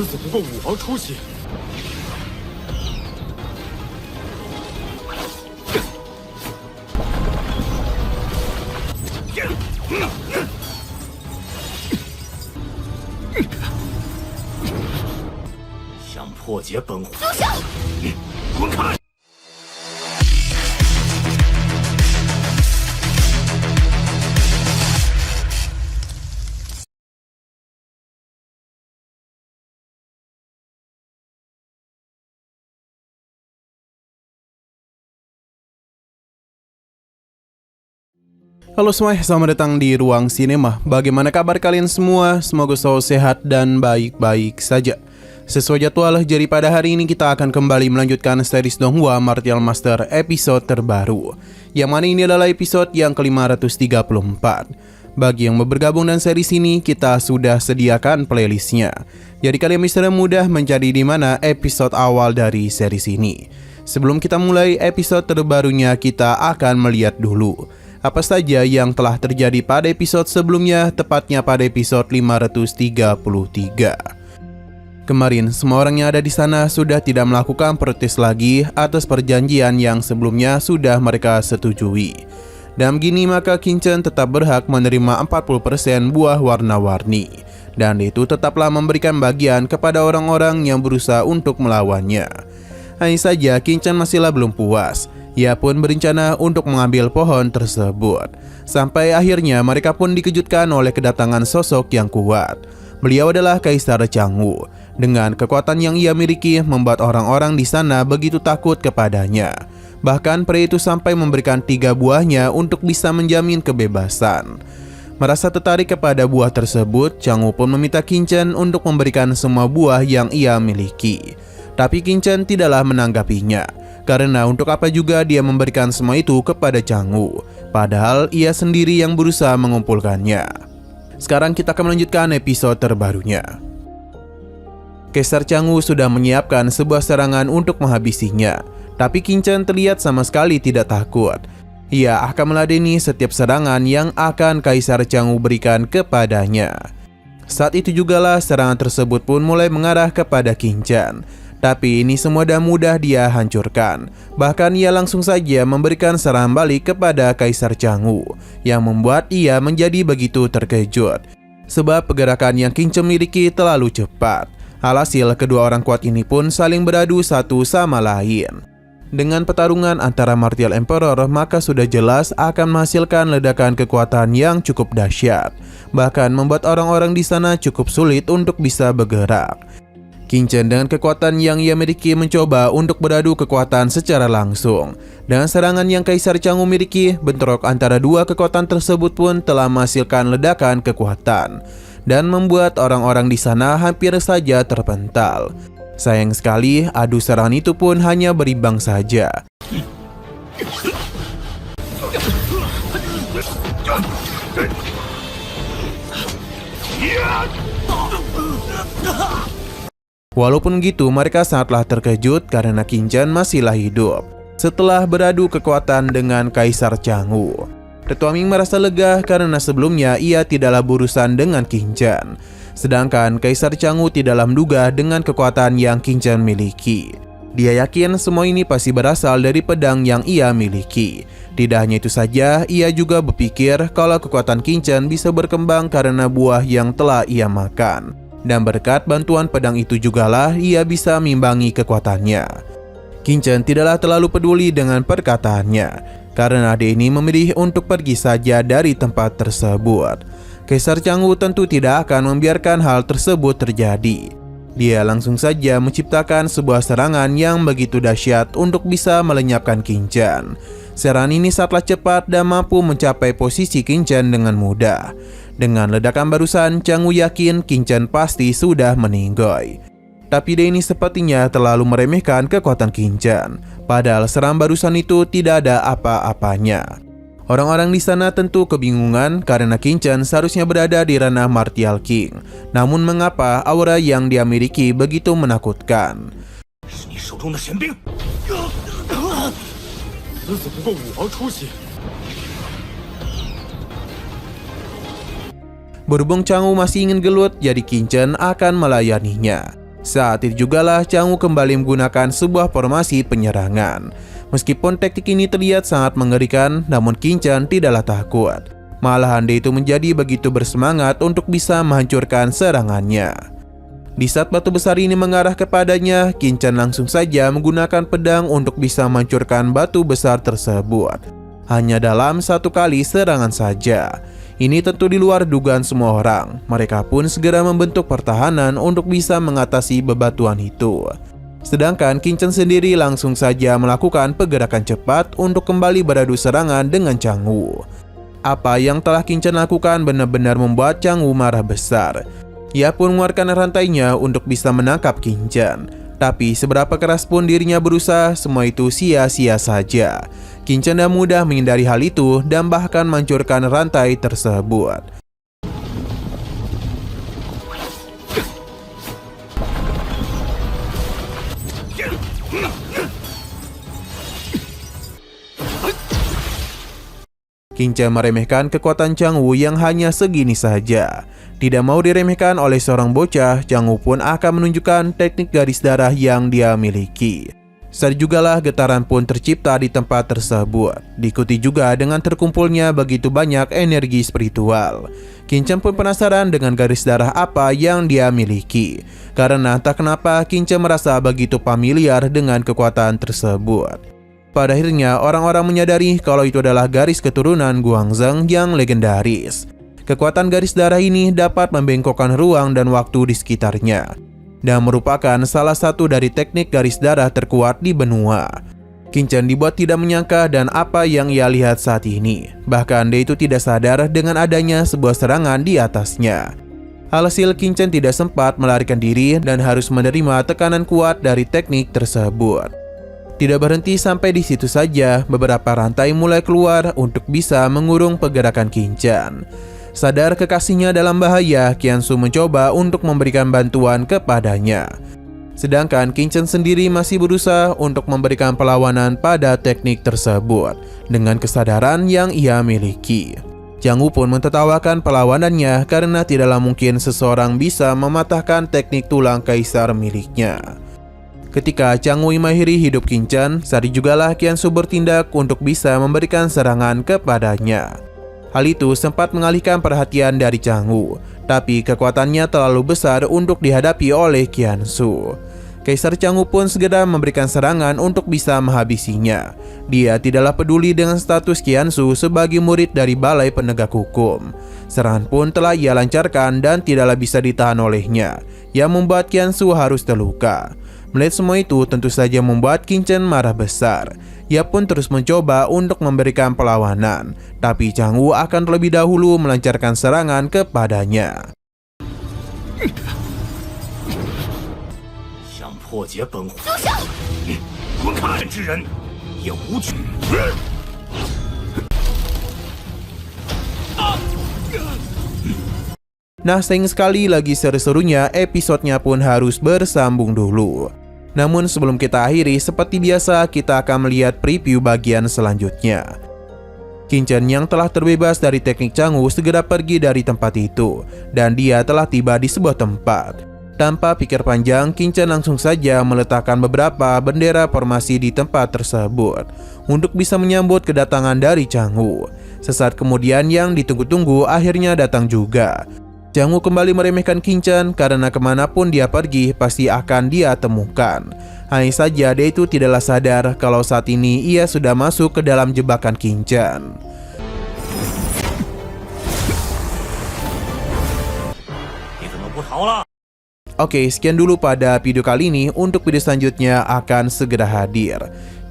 死不过武王出血。想破解本，住手！滚开！ Halo semua, selamat datang di Ruang Sinema. Bagaimana kabar kalian semua? Semoga selalu sehat dan baik-baik saja. Sesuai jadwal, jadi pada hari ini kita akan kembali melanjutkan series Donghua Martial Master episode terbaru, yang mana ini adalah episode yang ke-534. Bagi yang mau bergabung dengan series ini, kita sudah sediakan playlistnya. Jadi kalian bisa mudah mencari di mana episode awal dari series ini. Sebelum kita mulai episode terbarunya, kita akan melihat dulu apa saja yang telah terjadi pada episode sebelumnya, tepatnya pada episode 533. Kemarin, semua orang yang ada di sana sudah tidak melakukan protes lagi atas perjanjian yang sebelumnya sudah mereka setujui. Dan begini maka Qingchen tetap berhak menerima 40% buah warna-warni, dan itu tetaplah memberikan bagian kepada orang-orang yang berusaha untuk melawannya. Hanya saja Qingchen masihlah belum puas. Ia pun berencana untuk mengambil pohon tersebut. Sampai akhirnya mereka pun dikejutkan oleh kedatangan sosok yang kuat. Beliau adalah Kaisar Changwu. Dengan kekuatan yang ia miliki membuat orang-orang di sana begitu takut kepadanya. Bahkan pria itu sampai memberikan 3 buahnya untuk bisa menjamin kebebasan. Merasa tertarik kepada buah tersebut, Changwu pun meminta Qingchen untuk memberikan semua buah yang ia miliki. Tapi Qingchen tidaklah menanggapinya. Karena untuk apa juga dia memberikan semua itu kepada Changwu, padahal ia sendiri yang berusaha mengumpulkannya. Sekarang kita akan melanjutkan episode terbarunya. Kaisar Changwu sudah menyiapkan sebuah serangan untuk menghabisinya, tapi Qingchen terlihat sama sekali tidak takut. Ia akan meladeni setiap serangan yang akan Kaisar Changwu berikan kepadanya. Saat itu jugalah serangan tersebut pun mulai mengarah kepada Qingchen. Tapi ini semua dan mudah dia hancurkan. Bahkan ia langsung saja memberikan serangan balik kepada Kaisar Changwu, yang membuat ia menjadi begitu terkejut. Sebab pergerakan yang Qingchen miliki terlalu cepat. Alhasil kedua orang kuat ini pun saling beradu satu sama lain. Dengan pertarungan antara Martial Emperor, maka sudah jelas akan menghasilkan ledakan kekuatan yang cukup dahsyat. Bahkan membuat orang-orang di sana cukup sulit untuk bisa bergerak. Qingchen dengan kekuatan yang ia miliki mencoba untuk beradu kekuatan secara langsung. Dengan serangan yang Kaisar Changwu miliki, bentrok antara dua kekuatan tersebut pun telah menghasilkan ledakan kekuatan dan membuat orang-orang di sana hampir saja terpental. Sayang sekali, adu serangan itu pun hanya berimbang saja. Walaupun begitu, mereka sangatlah terkejut karena Qingchen masihlah hidup setelah beradu kekuatan dengan Kaisar Changwu. Ketua Ming merasa lega karena sebelumnya ia tidaklah berurusan dengan Qingchen. Sedangkan Kaisar Changwu tidaklah menduga dengan kekuatan yang Qingchen miliki. Dia yakin semua ini pasti berasal dari pedang yang ia miliki. Tidak hanya itu saja, ia juga berpikir kalau kekuatan Qingchen bisa berkembang karena buah yang telah ia makan. Dan berkat bantuan pedang itu jugalah ia bisa mengimbangi kekuatannya. Qingchen tidaklah terlalu peduli dengan perkataannya, karena adik ini memilih untuk pergi saja dari tempat tersebut. Kaisar Changwu tentu tidak akan membiarkan hal tersebut terjadi. Dia langsung saja menciptakan sebuah serangan yang begitu dahsyat untuk bisa melenyapkan Qingchen. Serangan ini sangatlah cepat dan mampu mencapai posisi Qingchen dengan mudah. Dengan ledakan barusan, Changwu yakin Qingchen pasti sudah meninggoy. Tapi dia ini sepertinya terlalu meremehkan kekuatan Qingchen. Padahal serangan barusan itu tidak ada apa-apanya. Orang-orang di sana tentu kebingungan karena Qingchen seharusnya berada di ranah Martial King. Namun mengapa aura yang dia miliki begitu menakutkan? 死子不过武王出血。 Berhubung Chang'u masih ingin gelut, jadi Qin Chen akan melayaninya. Saat itu jugalah Chang'u kembali menggunakan sebuah formasi penyerangan. Meskipun teknik ini terlihat sangat mengerikan, namun Qin Chen tidaklah takut. Malahan dia itu menjadi begitu bersemangat untuk bisa menghancurkan serangannya. Di saat batu besar ini mengarah kepadanya, Qin Chen langsung saja menggunakan pedang untuk bisa menghancurkan batu besar tersebut. Hanya dalam satu kali serangan saja. Ini tentu di luar dugaan semua orang. Mereka pun segera membentuk pertahanan untuk bisa mengatasi bebatuan itu. Sedangkan Qin Chen sendiri langsung saja melakukan pergerakan cepat untuk kembali beradu serangan dengan Chang'u. Apa yang telah Qin Chen lakukan benar-benar membuat Chang'u marah besar. Ia pun mengeluarkan rantainya untuk bisa menangkap Qin Chen. Tapi seberapa keras pun dirinya berusaha, semua itu sia-sia saja. Qin Chen dah mudah menghindari hal itu dan bahkan menghancurkan rantai tersebut. Qin Chen meremehkan kekuatan Chang'u yang hanya segini saja. Tidak mau diremehkan oleh seorang bocah, Chang'u pun akan menunjukkan teknik garis darah yang dia miliki. Saat jugalah getaran pun tercipta di tempat tersebut. Diikuti juga dengan terkumpulnya begitu banyak energi spiritual. Qin Chen pun penasaran dengan garis darah apa yang dia miliki. Karena tak kenapa Qin Chen merasa begitu familiar dengan kekuatan tersebut. Pada akhirnya orang-orang menyadari kalau itu adalah garis keturunan Guangzheng yang legendaris. Kekuatan garis darah ini dapat membengkokkan ruang dan waktu di sekitarnya, dan merupakan salah satu dari teknik garis darah terkuat di benua. Qin Chen dibuat tidak menyangka dan apa yang ia lihat saat ini. Bahkan dia itu tidak sadar dengan adanya sebuah serangan di atasnya. Alhasil Qin Chen tidak sempat melarikan diri dan harus menerima tekanan kuat dari teknik tersebut. Tidak berhenti sampai di situ saja, beberapa rantai mulai keluar untuk bisa mengurung pergerakan Qin Chen. Sadar kekasihnya dalam bahaya, Qiansu mencoba untuk memberikan bantuan kepadanya. Sedangkan Qin Chen sendiri masih berusaha untuk memberikan perlawanan pada teknik tersebut dengan kesadaran yang ia miliki. Chang'u pun mentertawakan perlawanannya karena tidaklah mungkin seseorang bisa mematahkan teknik tulang kaisar miliknya. Ketika Chang'u mengakhiri hidup Qin Chen, saat jugalah Qiansu bertindak untuk bisa memberikan serangan kepadanya. Hal itu sempat mengalihkan perhatian dari Chang'u, tapi kekuatannya terlalu besar untuk dihadapi oleh Qiansu. Kaisar Chang'u pun segera memberikan serangan untuk bisa menghabisinya. Dia tidaklah peduli dengan status Qiansu sebagai murid dari Balai Penegak Hukum. Serangan pun telah ia lancarkan dan tidaklah bisa ditahan olehnya, yang membuat Qiansu harus terluka. Melihat semua itu tentu saja membuat Qin Chen marah besar. Ia pun terus mencoba untuk memberikan perlawanan, tapi Chang'u akan terlebih dahulu melancarkan serangan kepadanya. Nah, sayang sekali lagi seru-serunya episodenya pun harus bersambung dulu. Namun sebelum kita akhiri, seperti biasa kita akan melihat preview bagian selanjutnya. Qin Chen yang telah terbebas dari teknik Chang'u segera pergi dari tempat itu, dan dia telah tiba di sebuah tempat. Tanpa pikir panjang, Qin Chen langsung saja meletakkan beberapa bendera formasi di tempat tersebut untuk bisa menyambut kedatangan dari Chang'u. Sesaat kemudian yang ditunggu-tunggu akhirnya datang juga. Chang'u kembali meremehkan Qin Chen karena kemanapun dia pergi pasti akan dia temukan. Hanya saja dia itu tidaklah sadar kalau saat ini ia sudah masuk ke dalam jebakan Qin Chen. Oke, sekian dulu pada video kali ini. Untuk video selanjutnya akan segera hadir.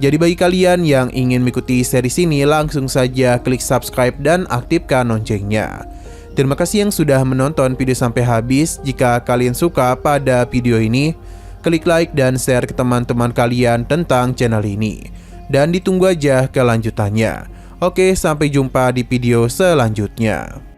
Jadi bagi kalian yang ingin mengikuti series ini, langsung saja klik subscribe dan aktifkan loncengnya. Terima kasih yang sudah menonton video sampai habis. Jika kalian suka pada video ini, klik like dan share ke teman-teman kalian tentang channel ini. Dan ditunggu aja kelanjutannya. Oke, sampai jumpa di video selanjutnya.